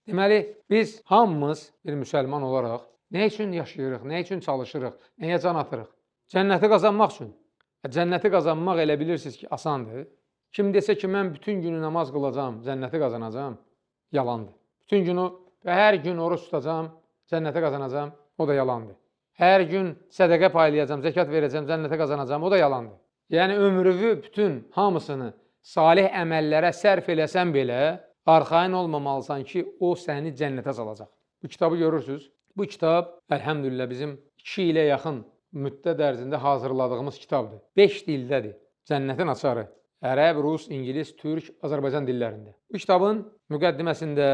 Deməli, biz hamımız bir müsəlman olaraq nə üçün yaşayırıq, nə üçün çalışırıq, nəyə can atırıq? Cənnəti qazanmaq üçün. Cənnəti qazanmaq elə bilirsiniz ki, asandır. Kim desə ki, mən bütün günü namaz qılacam, cənnəti qazanacam, yalandır. Bütün günü və hər gün oruç tutacam, cənnəti qazanacam, o da yalandır. Hər gün sədəqə paylayacam, zəkat verəcəm, cənnəti qazanacam, o da yalandır. Yəni, ömrünü bütün hamısını salih əməllərə sərf eləsən belə, arxayın olmamalısan ki, o səni cənnətə salacaq. Bu kitabı görürsünüz. Bu kitab, əlhəmdülillah, bizim 2 ilə yaxın müddət ərzində hazırladığımız kitabdır. 5 dildədir. Cənnətin açarı. Ərəb, rus, ingilis, türk, Azərbaycan dillərində. Bu kitabın müqəddiməsində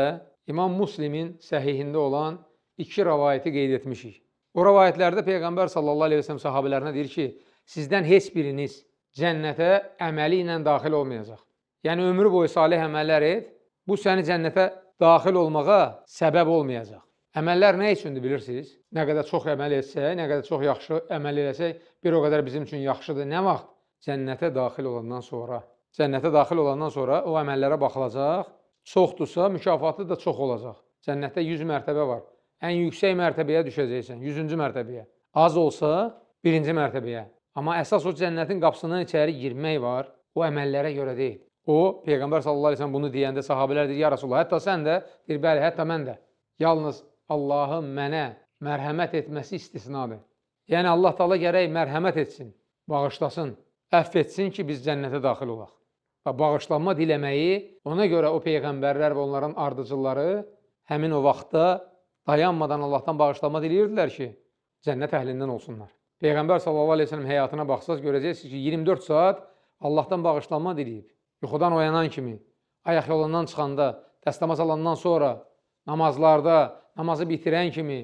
İmam Müslimin səhihində olan 2 rəvayəti qeyd etmişik. O rəvayətlərdə Peyğəmbər sallallahu aleyhi ve sellem sahabələrinə deyir ki, sizdən heç biriniz cənnətə əməli ilə daxil olmayacaq. Yəni, ömrü boyu salih əməllər et, bu səni cənnətə daxil olmağa səbəb olmayacaq. Əməllər nə üçündür bilirsiniz? Nə qədər çox əməl etsək, nə qədər çox yaxşı əməl eləsək, bir o qədər bizim üçün yaxşıdır. Nə vaxt? Cənnətə daxil olandan sonra. Cənnətə daxil olandan sonra o əməllərə baxılacaq. Çoxdursa, mükafatı da çox olacaq. Cənnətdə 100 mərtəbə var. Ən yüksək mərtəbəyə düşəcəksən, 100-cü mərtəbəyə. Az olsa, 1-ci mərtəbəyə. Amma əsas o cənnətin qapısından içəri girmək var, o əməllərə görə deyil. O, Peyğəmbər sallallahu aleyhi ve sellem bunu deyəndə sahabələr deyir, ya Rasulullah, hətta sən də, deyir, bəli, hətta mən də. Yalnız Allahın mənə mərhəmət etməsi istisnadır. Yəni, Allah Taala gərək mərhəmət etsin, bağışlasın, əfv etsin ki, biz cənnətə daxil olaq. Bağışlanma diləməyi, ona görə o Peyğəmbərlər və onların ardıcılları həmin o vaxtda dayanmadan Allahdan bağışlanma diləyirdilər ki, cənnət əhlindən olsunlar. Peyğəmbər sallallahu aleyhi ve sellem həyatına baxsaz görəcəksiniz ki, 24 saat Allahdan bağışlanma diləyib. Yuxudan oyanan kimi, ayaq yolundan çıxanda, dəstəmaz alandan sonra, namazlarda, namazı bitirən kimi,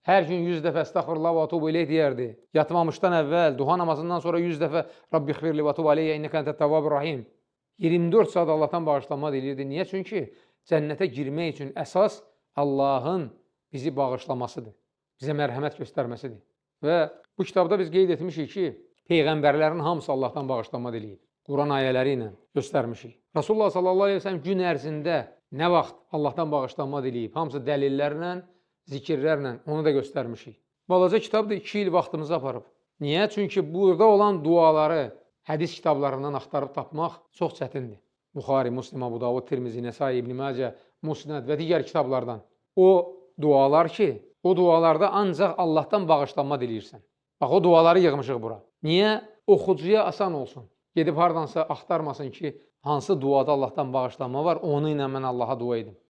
hər gün 100 dəfə əstəğfirullah və atubu ileyh deyərdi. Yatmamışdan əvvəl, duha namazından sonra 100 dəfə Rabbi xfirli və atubu aleyyə innəkə entət təvvabur rahim. 24 saat Allahdan bağışlanma diləyirdi. Niyə? Çünki cənnətə girmək üçün əsas Allahın bizi bağışlamasıdır, bizə mərhəmət göstərməsidir. Və bu kitabda biz qeyd etmişik ki, Peyğəmbərlərin hamısı Allahdan bağışlanma diləyib. Quran ayələri ilə göstərmişik. Rasulullah sallallahu aleyhi ve sellem gün ərzində nə vaxt Allahdan bağışlanma diləyib, hamısı dəlillərlə, zikirlərlə onu da göstərmişik. Balaca kitab da 2 il vaxtımızı aparıb. Niyə? Çünki burada olan duaları hədis kitablarından axtarıb tapmaq çox çətindir. Buxari, Müslim, Abu Davud, Tirmizi, Nəsai, İbn Məcə, Musnəd və digər kitablardan. O dualar ki, o dualarda ancaq Allahdan bağışlanma diləyirsən. Bax, o duaları yığmışıq bura. Niyə? Oxucuya asan olsun. Gedib hardansa axtarmasın ki, hansı duada Allahdan bağışlanma var, onu ilə mən Allaha dua edim.